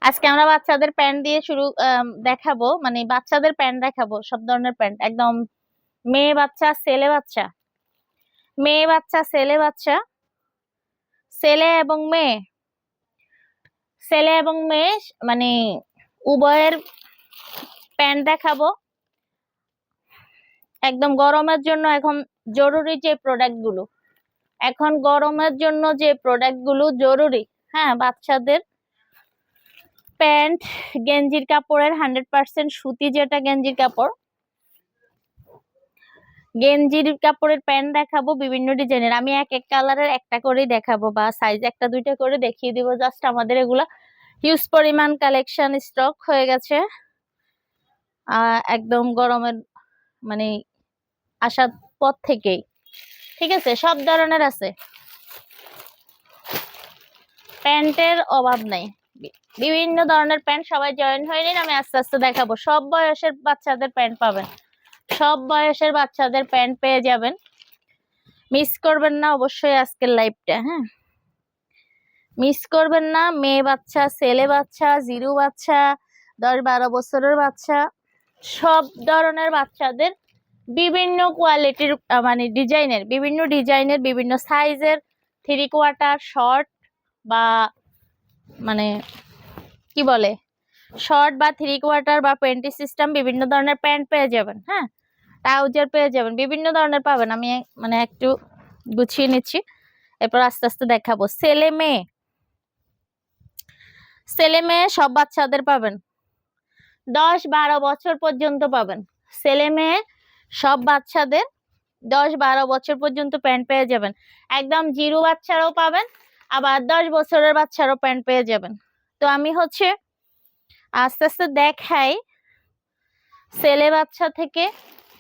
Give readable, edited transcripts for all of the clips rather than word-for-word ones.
আজকে আমরা বাচ্চাদের প্যান্ট দিয়ে শুরু দেখাবো, মানে বাচ্চাদের প্যান্ট দেখাবো, সব ধরনের প্যান্ট একদম। মেয়ে বাচ্চা, ছেলে বাচ্চা, মেয়ে বাচ্চা, ছেলে বাচ্চা, ছেলে এবং মেয়ে, ছেলে এবং মেয়ে, মানে উভয়ের প্যান্ট দেখাবো। একদম গরমের জন্য এখন জরুরি যে প্রোডাক্ট গুলো, এখন গরমের জন্য যে প্রোডাক্ট গুলো জরুরি, হ্যাঁ, বাচ্চাদের প্যান্ট, গেঞ্জির কাপড়ের 100% সুতি, যেটা গেঞ্জির কাপড়, গেঞ্জির কাপড়ের প্যান্ট দেখাবো বিভিন্ন ডিজাইনের। আমি এক এক কালারের একটা করেই দেখাবো, বা সাইজ একটা দুইটা করে দেখিয়ে দিব। জাস্ট আমাদের এগুলা হিউজ পরিমাণ কালেকশন স্টক হয়ে গেছে একদম গরমের, মানে আসার পর থেকেই। ঠিক আছে, সব ধরনের আছে, প্যান্টের অভাব নাই। বিভিন্ন ধরনের প্যান্ট, সবাই জয়েন হয়ে নিন, আমি আস্তে আস্তে দেখাবো। সব বয়সের বাচ্চাদের প্যান্ট পাবেন, সব বয়সের বাচ্চাদের প্যান্ট পেয়ে যাবেন। মিস করবেন না অবশ্যই আজকের লাইভটা, হ্যাঁ, মিস করবেন না। মেয়ে বাচ্চা, ছেলে বাচ্চা, জিরু বাচ্চা, 10-12 বছরের বাচ্চা, সব ধরনের বাচ্চাদের বিভিন্ন কোয়ালিটির, মানে ডিজাইনের, বিভিন্ন ডিজাইনের, বিভিন্ন সাইজের 3/4 শর্ট, বা মানে কি বলে, শর্ট বা 3/4 বা পেন্টি সিস্টেম, বিভিন্ন ধরনের প্যান্ট পেয়ে যাবেন। হ্যাঁ, ট্রাউজার পেয়ে যাবেন, বিভিন্ন ধরনের পাবেন। আমি মানে একটু গুছিয়ে নিচ্ছি, এরপর আস্তে আস্তে দেখাবো। ছেলে মেয়ে, ছেলে মেয়ে সব বাচ্চাদের পাবেন, 10-12 বছর পর্যন্ত পাবেন। ছেলে মেয়ে সব বাচ্চাদের 10-12 বছর পর্যন্ত প্যান্ট পেয়ে যাবেন। একদম জিরো বাচ্চারাও পাবেন, আবার 10 বছরের বাচ্চারাও প্যান্ট পেয়ে যাবেন। তো আমি হচ্ছে আস্তে আস্তে দেখাই, ছেলে বাচ্চা থেকে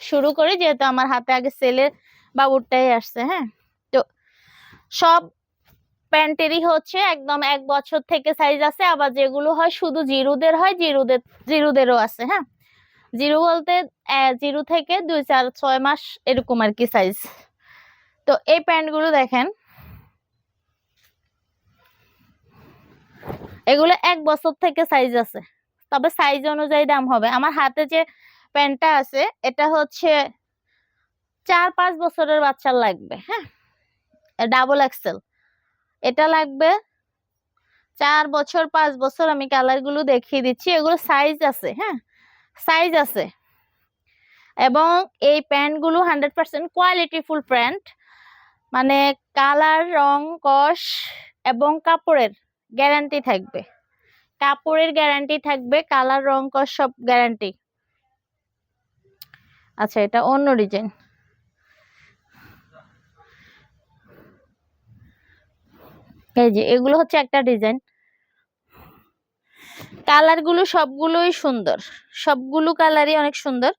শুরু করি, যেহেতু আমার হাতে আগে ছেলে বাবুরটাই আসছে। হ্যাঁ, তো সব প্যান্টেরই হচ্ছে একদম 1 বছর থেকে সাইজ আছে, আবার যেগুলো হয় শুধু জিরুদের হয়, জিরুদেরও আছে। হ্যাঁ, জিরো বলতে 0 থেকে 2-4-6 মাস এরকম আর কি সাইজ। তো এই প্যান্ট গুলো দেখেন, এগুলো 1 বছর থেকে সাইজ আছে, তবে সাইজ অনুযায়ী দাম হবে। আমার হাতে যে প্যান্টটা আছে এটা হচ্ছে 4-5 বছরের বাচ্চার লাগবে। হ্যাঁ, ডাবল এক্সেল, এটা লাগবে 4 বছর 5 বছর। আমি কালার গুলো দেখিয়ে দিচ্ছি, এগুলো সাইজ আছে। হ্যাঁ, সাইজ আছে, এবং এই প্যান্ট গুলো 100% কোয়ালিটি ফুল প্যান্ট, মানে কালার, রং, কস এবং কাপড়ের গ্যারান্টি থাকবে, কাপড়ের গ্যারান্টি থাকবে, কালার, রং, কস সব গ্যারান্টি। আচ্ছা, এটা অন্য ডিজাইন, এই যে এগুলো হচ্ছে একটা ডিজাইন। কালার গুলো সবগুলোই সুন্দর, সবগুলো কালারই অনেক সুন্দর,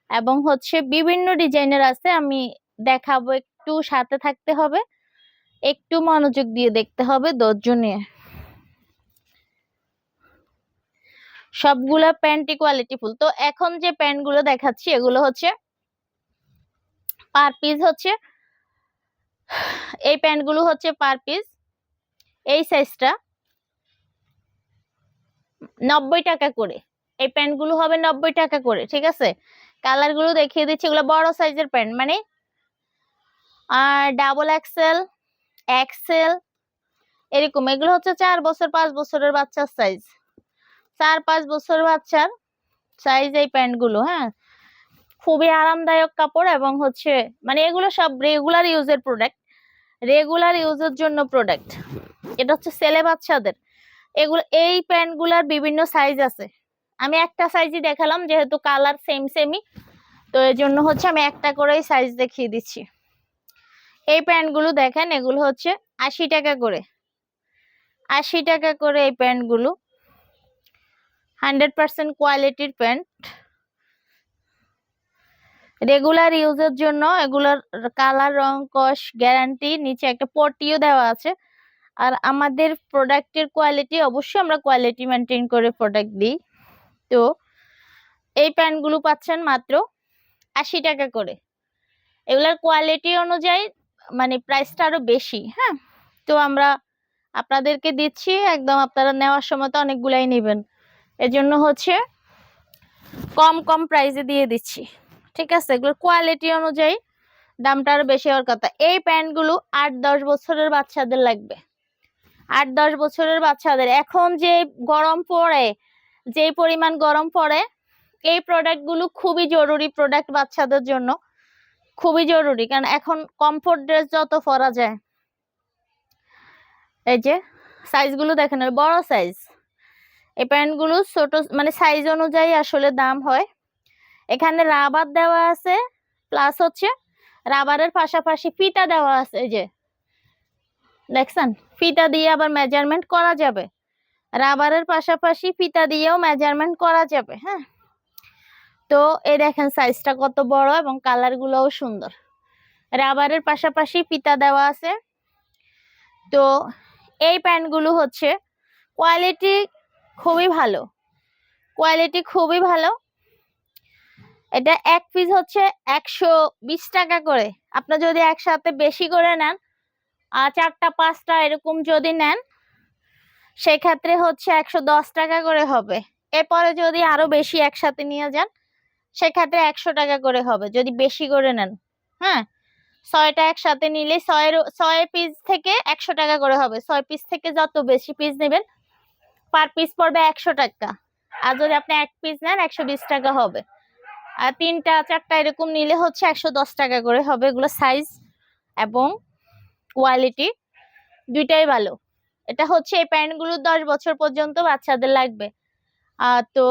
এবং হচ্ছে বিভিন্ন ডিজাইনের আছে। আমি দেখাবো, একটু সাথে থাকতে হবে, একটু মনোযোগ দিয়ে দেখতে হবে, ধৈর্য নিয়ে। সবগুলা প্যান্টই কোয়ালিটি ফুল। তো এখন যে প্যান্ট গুলো দেখাচ্ছি এগুলো হচ্ছে পার পিস, হচ্ছে এই প্যান্ট গুলো হচ্ছে পার পিস, এই সাইজটা 90 টাকা করে। এই প্যান্ট গুলো হবে 90 টাকা করে। ঠিক আছে, কালার গুলো দেখিয়ে দিচ্ছি, এগুলো বড় সাইজের প্যান্ট, মানে আর ডাবল এক্সেল, এক্সেল এরকম। এগুলো হচ্ছে 4 বছর 5 বছরের বাচ্চার সাইজ, 4-5 বছর বাচ্চার সাইজ এই প্যান্ট গুলো। হ্যাঁ, খুবই আরামদায়ক কাপড়, এবং হচ্ছে মানে এগুলো সব রেগুলার ইউজের প্রোডাক্ট, রেগুলার ইউজের জন্য প্রোডাক্ট। এটা হচ্ছে ছেলে বাচ্চাদের। এগুলো, এই প্যান্ট গুলার বিভিন্ন সাইজ আছে, আমি একটা সাইজই দেখালাম যেহেতু কালার সেম সেমই, তো এই জন্য হচ্ছে আমি একটা করেই সাইজ দেখিয়ে দিচ্ছি। এই প্যান্ট গুলো দেখেন, এগুলো হচ্ছে 80 টাকা করে, 80 টাকা করে এই প্যান্ট গুলো, 100% কোয়ালিটির প্যান্ট, রেগুলার ইউজের জন্য। এগুলোর কালার, রং, কস গ্যারান্টি, নিচে একটা পটিও দেওয়া আছে। আর আমাদের প্রোডাক্টের কোয়ালিটি, অবশ্যই আমরা কোয়ালিটি মেনটেন করে প্রোডাক্ট দিই। তো এই প্যান্টগুলো পাচ্ছেন মাত্র 80 টাকা করে। এগুলার কোয়ালিটি অনুযায়ী মানে প্রাইসটা আরো বেশি। হ্যাঁ, তো আমরা আপনাদেরকে দিচ্ছি একদম, আপনারা নেওয়ার সময় তো অনেকগুলাই নেবেন, এজন্য হচ্ছে কম কম প্রাইসে দিয়ে দিচ্ছি। ঠিক আছে, এগুলোর কোয়ালিটি অনুযায়ী দামটা আরো বেশি হওয়ার কথা। এই প্যান্টগুলো 8-10 বছরের বাচ্চাদের লাগবে, 8-10 বছরের বাচ্চাদের। এখন যে গরম পড়ে, যে পরিমাণ গরম পড়ে, এই প্রোডাক্টগুলো খুবই জরুরি প্রোডাক্ট বাচ্চাদের জন্য, খুবই জরুরি। কারণ এখন কমফোর্ট ড্রেস যত পরা যায়, এই যে সাইজগুলো দেখেন, বড় সাইজ। এই প্যান্টগুলো ছোট মানে সাইজ অনুযায়ী আসলে দাম হয়। এখানে রাবার দেওয়া আছে, প্লাস হচ্ছে রাবারের পাশাপাশি ফিতা দেওয়া আছে। এই যে দেখছেন, ফিতা দিয়ে আবার মেজারমেন্ট করা যাবে, রাবারের পাশাপাশি ফিতা দিয়েও মেজারমেন্ট করা যাবে। হ্যাঁ, তো এই দেখেন সাইজটা কত বড় এবং কালার গুলোও সুন্দর। রাবারের পাশাপাশি ফিতা দেওয়া আছে। তো এই প্যান্টগুলো হচ্ছে কোয়ালিটি খুবই ভালো, কোয়ালিটি খুবই ভালো। এটা এক পিস হচ্ছে 120 টাকা করে। আপনি যদি একসাথে বেশি করে নেন, 4টা 5টা এরকম যদি নেন, সেক্ষেত্রে হচ্ছে 110 টাকা করে হবে। এরপরে যদি আরো বেশি একসাথে নিয়ে যান, সেক্ষেত্রে 100 টাকা করে হবে যদি বেশি করে নেন। হ্যাঁ, 6টা একসাথে নিলে 6 পিস থেকে 100 টাকা করে হবে। 6 পিস থেকে যত বেশি পিস নেবেন, পার পিস পড়বে 100 টাকা। আর যদি আপনি এক পিস নেন, 120 টাকা হবে। আর 3টা 4টা এরকম নিলে হচ্ছে 110 টাকা করে হবে। এগুলো সাইজ এবং কোয়ালিটি দুইটাই ভালো। এটা হচ্ছে এই প্যান্টগুলো 10 বছর পর্যন্ত বাচ্চাদের লাগবে। তো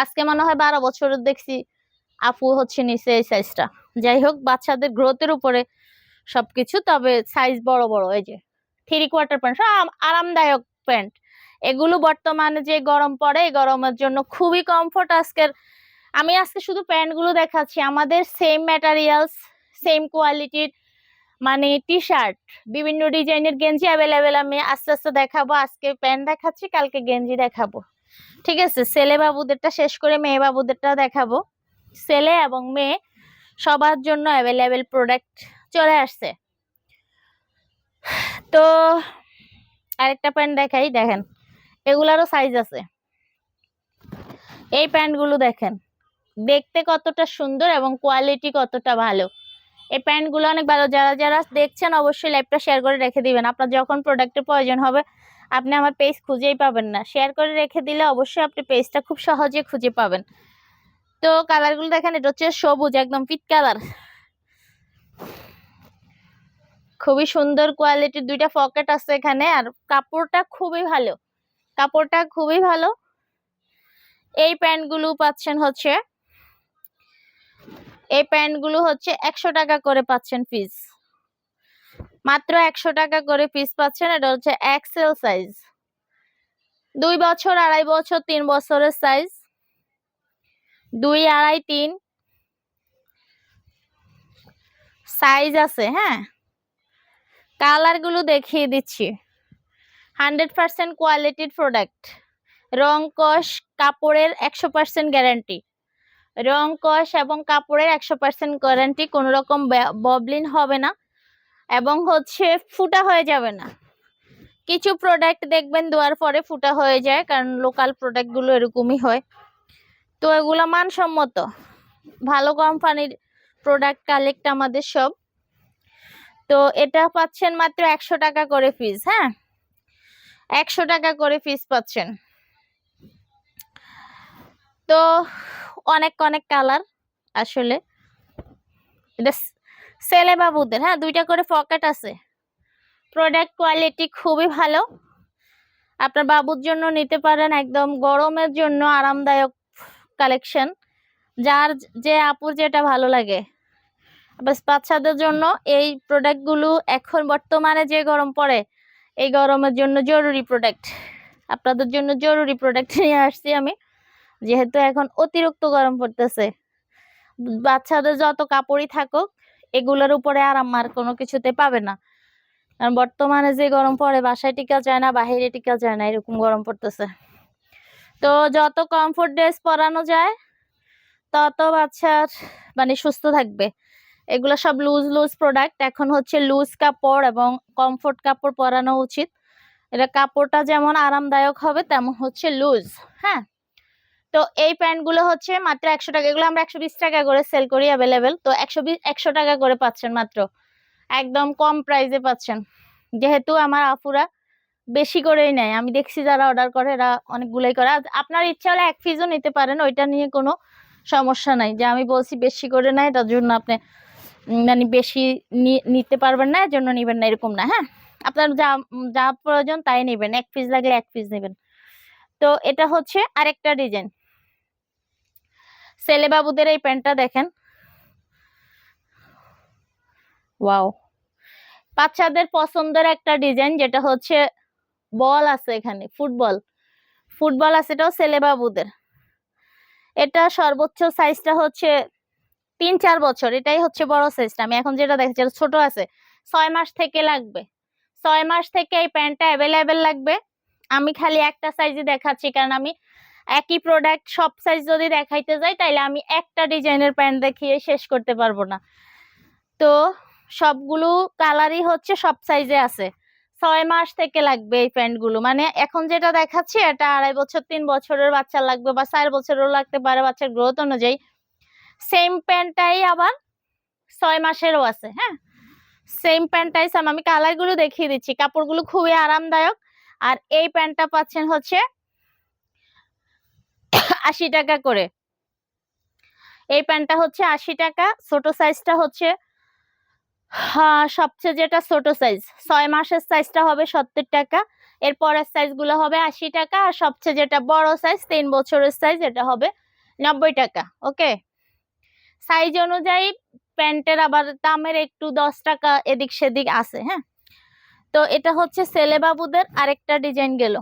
আজকে মনে হয় 12 বছরের দেখছি আপু হচ্ছে নিচে এই সাইজটা। যাই হোক, বাচ্চাদের গ্রোথের উপরে সবকিছু। তবে সাইজ বড় বড়। এই যে 3/4 প্যান্ট, আরামদায়ক প্যান্ট এগুলো। বর্তমানে যে গরম পড়ে, এই গরমের জন্য খুবই কমফোর্ট। আমি আজকে শুধু প্যান্ট গুলো দেখাচ্ছি, আমাদের সেম ম্যাটেরিয়ালস, সেম কোয়ালিটির মানে টি শার্ট, বিভিন্ন ডিজাইনের গেঞ্জি অ্যাভেলেবেল আমি আস্তে আস্তে দেখাবো। আজকে প্যান্ট দেখাচ্ছি, কালকে গেঞ্জি দেখাবো। ঠিক আছে, ছেলে বাবুদেরটা শেষ করে মেয়ে বাবুদেরটা দেখাবো। ছেলে এবং মেয়ে সবার জন্য অ্যাভেলেবেল প্রোডাক্ট চলে আসছে। তো আরেকটা প্যান্ট দেখাই, দেখেন এগুলারও সাইজ আছে। এই প্যান্টগুলো দেখেন দেখতে কতটা সুন্দর এবং কোয়ালিটি কতটা ভালো। এই প্যান্টগুলো অনেক ভালো। যারা যারা দেখছেন অবশ্যই লাইভটা শেয়ার করে রেখে দিবেন। আপনার যখন প্রোডাক্টের প্রয়োজন হবে, আপনি আমার পেজ খুঁজেই পাবেন না। শেয়ার করে রেখে দিলে অবশ্যই আপনি পেজটা খুব সহজে খুঁজে পাবেন। তো কালারগুলো দেখেন, এটা হচ্ছে সবুজ, একদম পিট কালার, খুবই সুন্দর কোয়ালিটির। 2টা পকেট আছে এখানে। আর কাপড়টা খুবই ভালো, কাপড়টা খুবই ভালো। এই প্যান্টগুলো পাচ্ছেন হচ্ছে, এই প্যান্টগুলো হচ্ছে 100 টাকা করে পাচ্ছেন পিস, মাত্র 100 টাকা করে পিস পাচ্ছেন। এটা হচ্ছে এক্সেল সাইজ, 2 বছর, 2.5 বছর, 3 বছরের সাইজ, 2, 2.5, 3 সাইজ আছে। হ্যাঁ, কালার গুলো দেখিয়ে দিচ্ছি। 100% কোয়ালিটির প্রোডাক্ট, রং কস কাপড়ের 100% গ্যারান্টি, রং কস এবং কাপড়ের 100% গ্যারান্টি। কোন রকম ববলিন হবে না এবং হচ্ছে ফুটা হয়ে যাবে না। কিছু প্রোডাক্ট দেখবেন দেওয়ার পরে ফুটা হয়ে যায়, কারণ লোকাল প্রোডাক্ট গুলো এরকমই হয়। তো এগুলা মানসম্মত, ভালো কোম্পানির প্রোডাক্ট কালেক্ট আমাদের সব। তো এটা পাচ্ছেন মাত্র 100 টাকা করে পিস। হ্যাঁ, 100 টাকা করে পিস পাচ্ছেন। তো অনেক অনেক কালার আসলে। এটা ছেলে বাবুদের। হ্যাঁ, 2টা করে পকেট আছে। প্রোডাক্ট কোয়ালিটি খুবই ভালো, আপনার বাবুর জন্য নিতে পারেন। একদম গরমের জন্য আরামদায়ক কালেকশন, যার যে আপুর যেটা ভালো লাগে। বাচ্চাদের জন্য এই প্রোডাক্টগুলো এখন বর্তমানে যে গরম পড়ে, এই গরমের জন্য জরুরি প্রোডাক্ট। আপনাদের জন্য জরুরি প্রোডাক্ট নিয়ে আসছি আমি, যেহেতু এখন অতিরিক্ত গরম পড়তেছে। বাচ্চাদের যত কাপড়ই থাকুক, এগুলোর উপরে আরাম আর কোনো কিছুতে পাবে না। কারণ বর্তমানে যে গরম পড়ে, বাসায় টিকা যায় না, বাহিরে টিকা যায় না, এরকম গরম পড়তেছে। তো যত কমফোর্ট ড্রেস পরানো যায়, তত বাচ্চার মানে সুস্থ থাকবে। এগুলো সব লুজ লুজ প্রোডাক্ট। এখন হচ্ছে লুজ কাপড় এবং কমফোর্ট কাপড় পরানো উচিত। এটা কাপড়টা যেমন আরামদায়ক হবে তেমন হচ্ছে লুজ। হ্যাঁ, তো এই প্যান্টগুলো হচ্ছে মাত্র 100 টাকা। এগুলো আমরা 120 টাকা করে সেল করি অ্যাভেলেবেল। তো 100 টাকা করে পাচ্ছেন মাত্র, একদম কম প্রাইসে পাচ্ছেন। যেহেতু আমার আপুরা বেশি করেই নেয়, আমি দেখছি যারা অর্ডার করে এরা অনেকগুলোই করে। আর আপনার ইচ্ছা হলে 1 পিসও নিতে পারেন, ওইটা নিয়ে কোনো সমস্যা নাই। যে আমি বলছি বেশি করে নেয় তার জন্য আপনি মানে বেশি নিতে পারবেন না, এর জন্য নিবেন না, এরকম না। হ্যাঁ, আপনার যা যা প্রয়োজন তাই নিবেন, 1 পিস লাগলে 1 পিস নেবেন। তো এটা হচ্ছে আরেকটা ডিজাইন। ছেলে বাবুদের এই প্যান্টটা দেখেন, ওয়াও, বাচ্চাদের পছন্দের একটা ডিজাইন, যেটা হচ্ছে বল আছে এখানে, ফুটবল ফুটবল আছে, এটাও ছেলে বাবুদের। এটা সর্বোচ্চ সাইজটা হচ্ছে 3-4 বছর, এটাই হচ্ছে বড় সাইজটা। আমি এখন যেটা দেখছি এটা ছোট আছে। 6 মাস থেকে লাগবে, 6 মাস থেকে এই প্যান্টটা অ্যাভেলেবেল লাগবে। আমি খালি একটা সাইজে দেখাচ্ছি, কারণ আমি একই প্রোডাক্ট সব সাইজ যদি দেখাইতে যাই তাইলে আমি একটা ডিজাইনের প্যান্ট দেখিয়ে শেষ করতে পারবো না। তো সবগুলো কালারই হচ্ছে সব সাইজে আছে। 6 মাস থেকে লাগবে এই প্যান্টগুলো। মানে এখন যেটা দেখাচ্ছি এটা 2.5 বছর 3 বছরের বাচ্চা লাগবে, বা 4 বছরেরও লাগতে পারে বাচ্চার গ্রোথ অনুযায়ী। সেম প্যান্টটাই আবার 6 মাসেরও আছে। হ্যাঁ, সেম প্যান্টটাই সেম। আমি কালারগুলো দেখিয়ে দিচ্ছি, কাপড়গুলো খুবই আরামদায়ক। আর এই প্যান্টটা পাচ্ছেন হচ্ছে 80 টাকা করে। এই প্যান্টটা হচ্ছে 80 টাকা। ছোট সাইজটা হচ্ছে, হ্যাঁ, সবচেয়ে যেটা ছোট সাইজ 6 মাসের সাইজটা হবে 70 টাকা, এর পরের সাইজ গুলো হবে 80 টাকা, আর সবচেয়ে যেটা বড় সাইজ 3 বছরের সাইজ এটা হবে 90 টাকা। ওকে, সাইজ অনুযায়ী প্যান্টের আবার দামের একটু 10 টাকা এদিক সেদিক আছে। হ্যাঁ, তো এটা হচ্ছে ছেলে বাবুদের আরেকটা ডিজাইন গেল।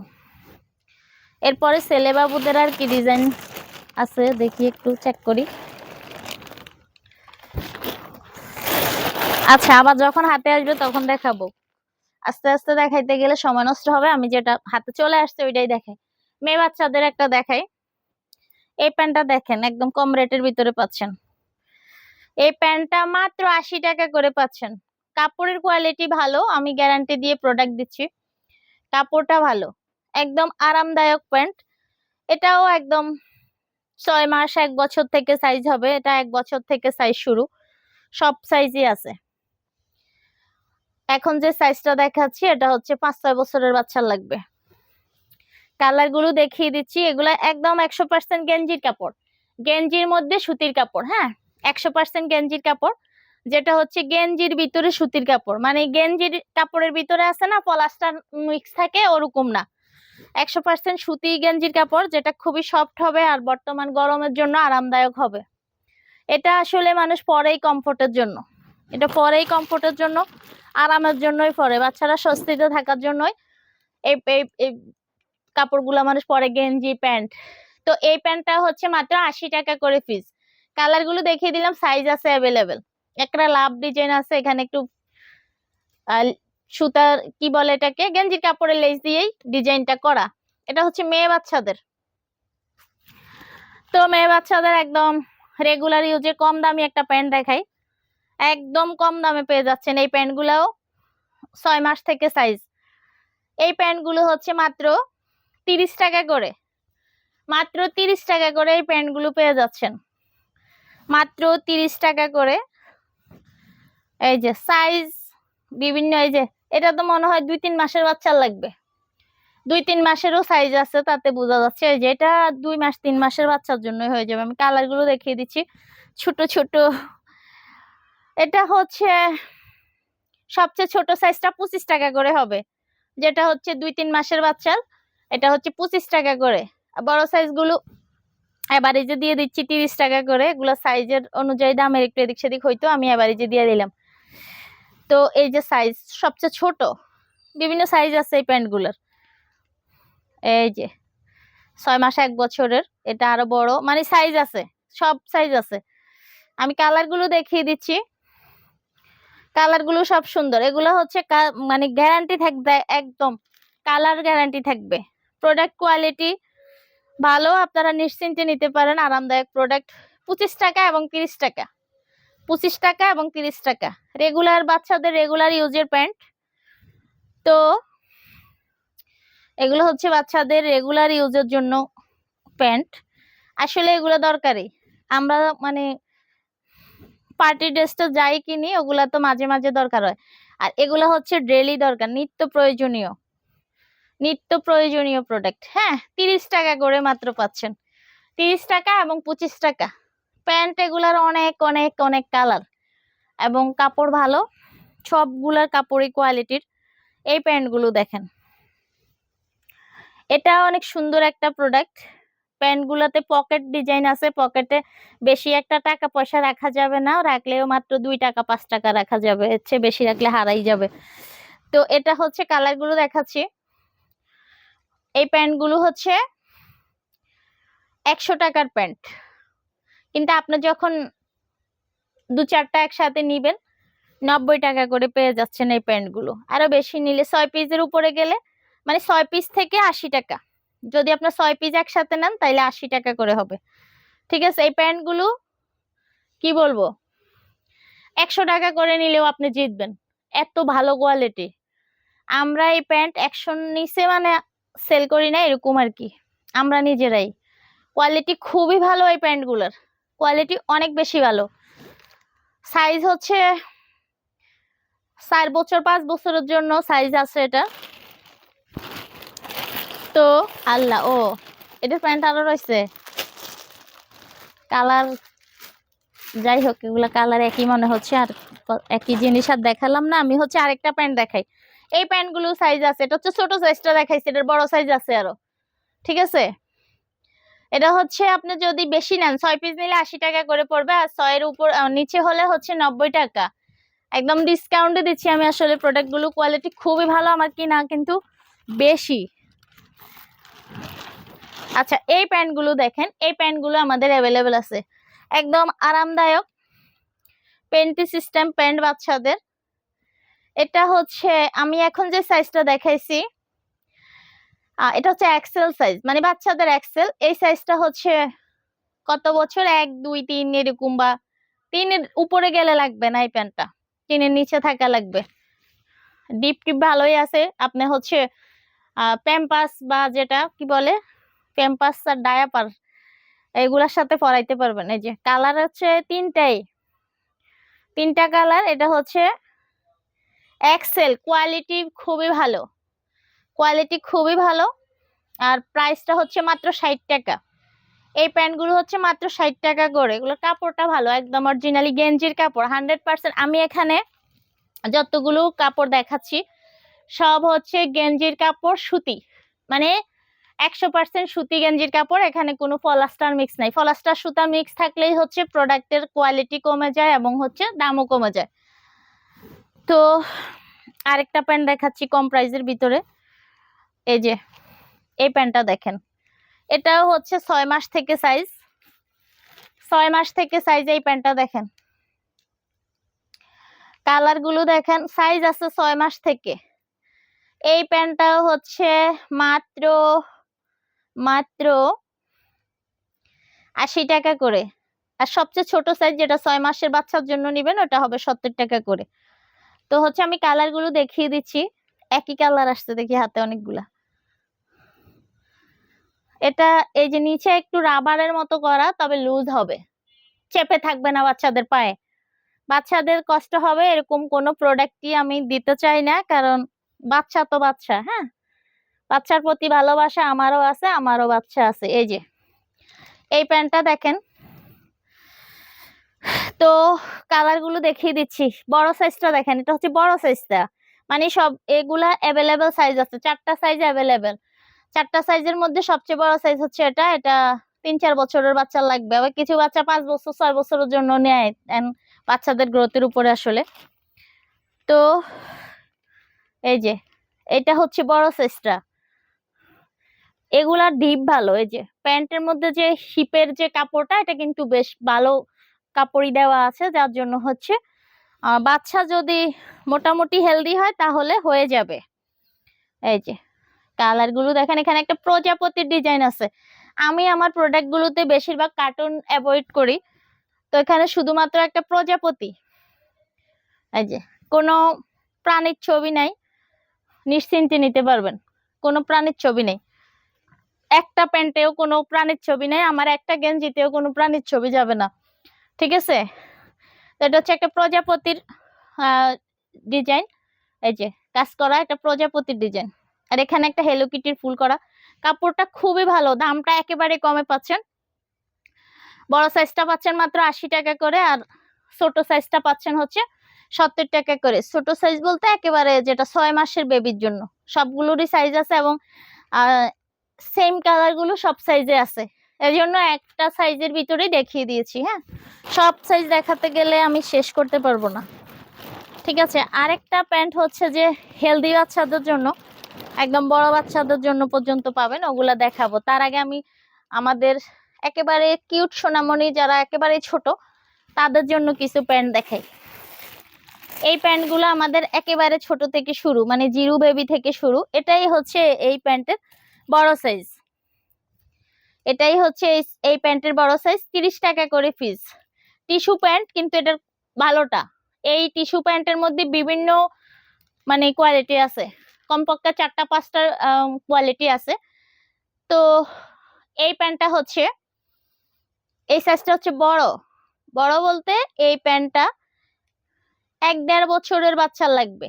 এরপরে ছেলে বাবুদের আর কি ডিজাইন আছে দেখি, একটু চেক করি। আচ্ছা, আবার যখন হাতে আসবে তখন দেখাবো। আস্তে আস্তে দেখাইতে গেলে সময় নষ্ট হবে, আমি যেটা হাতে চলে আসছে ওইটাই দেখাই। মেয়ে বাচ্চাদের একটা দেখাই। এই প্যান্টটা দেখেন, একদম কম রেটের ভিতরে পাচ্ছেন। এই প্যান্টটা মাত্র 80 টাকা করে পাচ্ছেন। কাপড়ের কোয়ালিটি ভালো, আমি গ্যারান্টি দিয়ে প্রোডাক্ট দিচ্ছি। কাপড়টা ভালো, একদম আরামদায়ক প্যান্ট। এটাও একদম 6 মাস 1 বছর থেকে সাইজ হবে। এটা 1 বছর থেকে সাইজ শুরু, সব সাইজই আছে। এখন যে সাইজটা দেখাচ্ছি এটা হচ্ছে 5-6 বছরের বাচ্চার লাগবে। কালার গুলো দেখিয়ে দিচ্ছি। এগুলা একদম 100% গেঞ্জির কাপড়, গেঞ্জির মধ্যে সুতির কাপড়। হ্যাঁ, 100% গেঞ্জির কাপড়, যেটা হচ্ছে গেঞ্জির ভিতরে সুতির কাপড়। মানে গেঞ্জির কাপড়ের ভিতরে আছে না পলাস্টার মিক্স থাকে, ওরকম না। 100% সুতি গেঞ্জির কাপড়, যেটা খুবই সফট হবে আর বর্তমান গরমের জন্য আরামদায়ক হবে। এটা আসলে মানুষ পরেই কমফোর্টের জন্য, এটা পরেই কমফোর্টের জন্য, আরামের জন্যই পরে, বাচ্চারা স্বস্তিতে থাকার জন্যই এই কাপড়গুলো মানুষ পরে, গেঞ্জি প্যান্ট। তো এই প্যান্টটা হচ্ছে মাত্র 80 টাকা করে পিস। কালার গুলো দেখিয়ে দিলাম, সাইজ আছে অ্যাভেলেবেল। একটা লাভ ডিজাইন আছে এখানে, একটু সুতার কি বলে এটাকে, গেঞ্জির কাপড়ের লেস দিয়েই ডিজাইনটা করা। এটা হচ্ছে মেয়ে বাচ্চাদের। তো মেয়ে বাচ্চাদের একদম রেগুলার ইউজে কম দামি একটা প্যান্ট দেখাই। একদম কম দামে পেয়ে যাচ্ছেন এই প্যান্ট গুলাও, 6 মাস থেকে সাইজ। এই প্যান্ট গুলো হচ্ছে মাত্র 30 টাকা করে, মাত্র 30 টাকা করে এই প্যান্ট গুলো পেয়ে যাচ্ছেন, মাত্র 30 টাকা করে। এই যে সাইজ বিভিন্ন, এই যে এটা তো মনে হয় 2-3 মাসের বাচ্চার লাগবে, 2-3 মাসেরও সাইজ আছে, তাতে বোঝা যাচ্ছে। এই যে এটা 2 মাস 3 মাসের বাচ্চার জন্য হয়ে যাবে। আমি কালার গুলো দেখিয়ে দিচ্ছি, ছোট ছোট। এটা হচ্ছে সবচেয়ে ছোট সাইজটা 25 টাকা করে হবে, যেটা হচ্ছে 2-3 মাসের বাচ্চার, এটা হচ্ছে 25 টাকা করে। বড় সাইজ গুলো এভারেজে দিয়ে দিচ্ছি 30 টাকা করে। এগুলো সাইজের অনুযায়ী দামের একটু এদিক সেদিক হইতো, আমি এভারেজে দিয়ে দিলাম। তো এই যে সাইজ সবচেয়ে ছোট, বিভিন্ন সাইজ আছে এই প্যান্টগুলোর। এই যে 6 মাস 1 বছরের, এটা আরো বড়, মানে সাইজ আছে, সব সাইজ আছে। আমি কালার গুলো দেখিয়ে দিচ্ছি, কালার গুলো সব সুন্দর। এগুলো হচ্ছে মানে গ্যারান্টি থাকবে, একদম কালার গ্যারান্টি থাকবে। প্রোডাক্ট কোয়ালিটি ভালো, আপনারা নিশ্চিন্তে নিতে পারেন, আরামদায়ক প্রোডাক্ট। 25 টাকা এবং 30 টাকা, 25 টাকা এবং 30 টাকা। রেগুলার বাচ্চাদের রেগুলার ইউজের প্যান্ট। তো এগুলো হচ্ছে বাচ্চাদের রেগুলার ইউজের জন্য প্যান্ট। আসলে এগুলো দরকারি। আমরা মানে পার্টি ড্রেসটা যাই কিনি ওগুলা তো মাঝে মাঝে দরকার হয়, আর এগুলো হচ্ছে ডেইলি দরকার, নিত্য প্রয়োজনীয় প্রোডাক্ট। হ্যাঁ, 30 টাকা করে মাত্র পাচ্ছেন, 30 টাকা এবং 25 টাকা। প্যান্ট এগুলার অনেক অনেক অনেক কালার এবং কাপড় ভালো, সবগুলার কাপড়ই কোয়ালিটির। এই প্যান্টগুলো দেখেন, এটা অনেক সুন্দর একটা প্রোডাক্ট। প্যান্টগুলোতে পকেট ডিজাইন আছে, পকেটে বেশি একটা টাকা পয়সা রাখা যাবে না, রাখলেও মাত্র 2 টাকা 5 টাকা রাখা যাবে, এর চেয়ে বেশি রাখলে হারাই যাবে। তো এটা হচ্ছে কালারগুলো দেখাচ্ছি। এই প্যান্টগুলো হচ্ছে 100 টাকার প্যান্ট, কিন্তু আপনি যখন 2-4টা একসাথে নিবেন 90 টাকা করে পেয়ে যাচ্ছেন এই প্যান্টগুলো। আরো বেশি নিলে 6 পিসের উপরে গেলে মানে 6 পিস থেকে 80 টাকা। যদি আপনার 6 পিস একসাথে নেন তাইলে 80 টাকা করে হবে। ঠিক আছে, এই প্যান্টগুলো কি বলবো, 100 টাকা করে নিলেও আপনি জিতবেন, এত ভালো কোয়ালিটি। আমরা এই প্যান্ট 100 নিচে মানে সেল করি না, এরকম আর কি, আমরা নিজেরাই। কোয়ালিটি খুবই ভালো, এই প্যান্টগুলোর কোয়ালিটি অনেক বেশি ভালো। সাইজ হচ্ছে 4 বছর 5 বছরের জন্য সাইজ আছে এটা। তো আল্লাহ, ও এটা প্যান্ট আরো রয়েছে কালার, যাই হোক এগুলা কালার একই মনে হচ্ছে, আর একই জিনিস আর দেখালাম না। আমি হচ্ছে আরেকটা প্যান্ট দেখাই। এই প্যান্টগুলো সাইজ আছে, এটা হচ্ছে ছোট সাইজটা দেখাইছি, এটার বড় সাইজ আছে আরো। ঠিক আছে, এটা হচ্ছে আপনি যদি বেশি নেন 6 পিস নিলে 80 টাকা করে পড়বে, আর 6 এর উপর নিচে হলে হচ্ছে 90 টাকা। একদম ডিসকাউন্টে দিচ্ছি আমি। আসলে প্রোডাক্টগুলো কোয়ালিটি খুবই ভালো, আমার কিনা কিন্তু বেশি। আচ্ছা, এই প্যান্টগুলো দেখেন, এই প্যান্টগুলো আমাদের অ্যাভেলেবেল আছে, একদম আরামদায়ক পেন্টি সিস্টেম প্যান্ট বাচ্চাদের। এটা হচ্ছে আমি এখন যে সাইজটা দেখাইছি, এটা হচ্ছে এক্সেল সাইজ, মানে বাচ্চাদের এক্সেল। এই সাইজটা হচ্ছে কত বছর, 1 2 3 এরকম, বা 3-এর উপরে গেলে লাগবে না এই প্যান্টটা, 3-এর নিচে থাকা লাগবে। ডিপ টিপ ভালোই আছে। আপনি হচ্ছে প্যাম্পাস বা যেটা কি বলে প্যাম্পাস আর ডায়াপার এগুলার সাথে পরাইতে পারবেন। এই যে কালার হচ্ছে 3টা কালার। এটা হচ্ছে এক্সেল, কোয়ালিটি খুবই ভালো, কোয়ালিটি খুবই ভালো। আর প্রাইসটা হচ্ছে মাত্র 60 টাকা। এই প্যান্টগুলো হচ্ছে মাত্র 60 টাকা করে। এগুলো কাপড়টা ভালো, একদম অরিজিনালি গেঞ্জির কাপড় 100%। আমি এখানে যতগুলো কাপড় দেখাচ্ছি সব হচ্ছে গেঞ্জির কাপড়, সুতি, মানে 100% সুতি গেঞ্জির কাপড়। এখানে কোনো পলাস্টার মিক্স নাই। পলাস্টার সুতা মিক্স থাকলেই হচ্ছে প্রোডাক্টের কোয়ালিটি কমে যায় এবং হচ্ছে দামও কমে যায়। তো আরেকটা প্যান্ট দেখাচ্ছি কম প্রাইসের ভিতরে। এই যে এই প্যান্টটা দেখেন, এটাও হচ্ছে 6 মাস থেকে সাইজ, 6 মাস থেকে সাইজ। এই প্যান্টটা দেখেন, কালার গুলো দেখেন, সাইজ আছে 6 মাস থেকে। এই প্যান্টটাও হচ্ছে মাত্র মাত্র 80 টাকা করে। আর সবচেয়ে ছোট সাইজ যেটা 6 মাসের বাচ্চার জন্য নিবেন ওটা হবে 70 টাকা করে। তো হচ্ছে আমি কালার গুলো দেখিয়ে দিচ্ছি, একই কালার আসছে দেখি হাতে অনেকগুলা। এটা এই যে নিচে একটু রাবারের মতো করা, তবে লুজ হবে, চেপে থাকবে না বাচ্চাদের পায়ে। বাচ্চাদের কষ্ট হবে এরকম কোনো প্রোডাক্টই আমি দিতে চাই না, কারণ বাচ্চা তো বাচ্চা। হ্যাঁ, বাচ্চার প্রতি ভালোবাসা আমারও আছে, আমারও বাচ্চা আছে। এই যে এই প্যান্টটা দেখেন, তো কালার গুলো দেখিয়ে দিচ্ছি। বড় সাইজটা দেখেন, এটা হচ্ছে বড় সাইজটা, মানে সব এগুলা অ্যাভেলেবেল সাইজ আছে, 4টা সাইজ অ্যাভেলেবেল। 4টা সাইজের মধ্যে সবচেয়ে বড় সাইজ হচ্ছে এটা। এটা 3-4 বছরের বাচ্চা লাগবে, আবার কিছু বাচ্চা 5 বছর 6 বছরের জন্য নেয়, বাচ্চাদের গ্রোথের উপরে আসলে। তো এই যে এটা হচ্ছে বড় সাইজটা, এগুলার ডিপ ভালো। এই যে প্যান্টের মধ্যে যে হিপের যে কাপড়টা, এটা কিন্তু বেশ ভালো কাপড়ই দেওয়া আছে, যার জন্য হচ্ছে বাচ্চা যদি মোটামুটি হেলদি হয় তাহলে হয়ে যাবে। এই যে কালার গুলো দেখেন, এখানে একটা প্রজাপতির ডিজাইন আছে। আমি আমার প্রোডাক্ট গুলোতে বেশিরভাগ কার্টুন অ্যাভয়েড করি, তো এখানে শুধুমাত্র একটা প্রজাপতি, এই যে কোনো প্রাণীর ছবি নাই, নিশ্চিন্তে নিতে পারবেন, কোনো প্রাণীর ছবি নেই। একটা প্যান্টেও কোনো প্রাণীর ছবি নেই, আমার একটা গেঞ্জিতেও কোনো প্রাণীর ছবি যাবে না, ঠিক আছে। তো এটা হচ্ছে একটা প্রজাপতির ডিজাইন, এই যে কাজ করা একটা প্রজাপতির ডিজাইন, আর এখানে একটা হেলো কিটির ফুল করা। কাপড়টা খুবই ভালো, দামটা একেবারে কমে পাচ্ছেন। বড় সাইজটা পাচ্ছেন মাত্র 80 টাকা করে, আর ছোট সাইজটা পাচ্ছেন হচ্ছে 70 টাকা করে। ছোট সাইজ বলতে একেবারে যেটা 6 মাসের বেবির জন্য, সবগুলোরই সাইজ আছে এবং সেম কালার গুলো সব সাইজে আছে, এই জন্য একটা সাইজের ভিতরেই দেখিয়ে দিয়েছি। হ্যাঁ, সব সাইজ দেখাতে গেলে আমি শেষ করতে পারবো না, ঠিক আছে। আরেকটা প্যান্ট হচ্ছে যে হেলদি বাচ্চাদের জন্য, একদম বড় বাচ্চাদের জন্য পর্যন্ত পাবেন, ওগুলা দেখাবো। তার আগে আমি আমাদের একেবারে কিউট সোনামণি যারা একেবারে ছোট তাদের জন্য কিছু প্যান্ট দেখাই। এই প্যান্টগুলো আমাদের একেবারে ছোট থেকে শুরু, মানে জিরো বেবি থেকে শুরু। এটাই হচ্ছে এই প্যান্টের বড় সাইজ, এটাই হচ্ছে এই প্যান্টের বড় সাইজ। 30 টাকা করে পিস। টিস্যু প্যান্ট, কিন্তু এটার ভালোটা, এই টিস্যু প্যান্টের মধ্যে বিভিন্ন মানে কোয়ালিটি আছে, কমপক্ষে 4টা 5টা কোয়ালিটি আছে। তো এই প্যান্টটা হচ্ছে, এই সাইজটা হচ্ছে বড়, বড় বলতে এই প্যান্টটা 1-1.5 বছরের বাচ্চার লাগবে,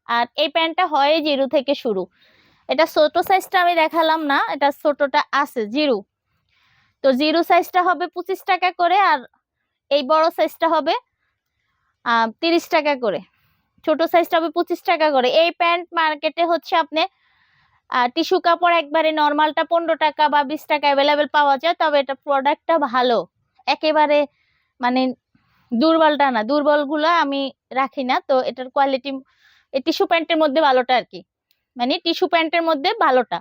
আর এই প্যান্টটা হয় জিরো থেকে শুরু। এটা ছোট সাইজটা আমি দেখালাম না, এটা ছোটটা আছে জিরো। তো জিরো সাইজটা হবে 25 টাকা করে, আর এই বড় সাইজটা হবে 30 টাকা করে। ছোট সাইজটা হবে 25 টাকা করে। এই প্যান্ট মার্কেটে হচ্ছে আপনি টিস্যু কাপড় একবারে নর্মালটা 15 টাকা বা 20 টাকা অ্যাভেলেবেল পাওয়া যায়, তবে এটা প্রোডাক্টটা ভালো, একেবারে মানে দুর্বলটা না, দুর্বল গুলো আমি রাখি না। তো এটার কোয়ালিটি এই টিস্যু প্যান্টের মধ্যে ভালোটা আর কি, মানে টিস্যু প্যান্টের মধ্যে ভালোটা।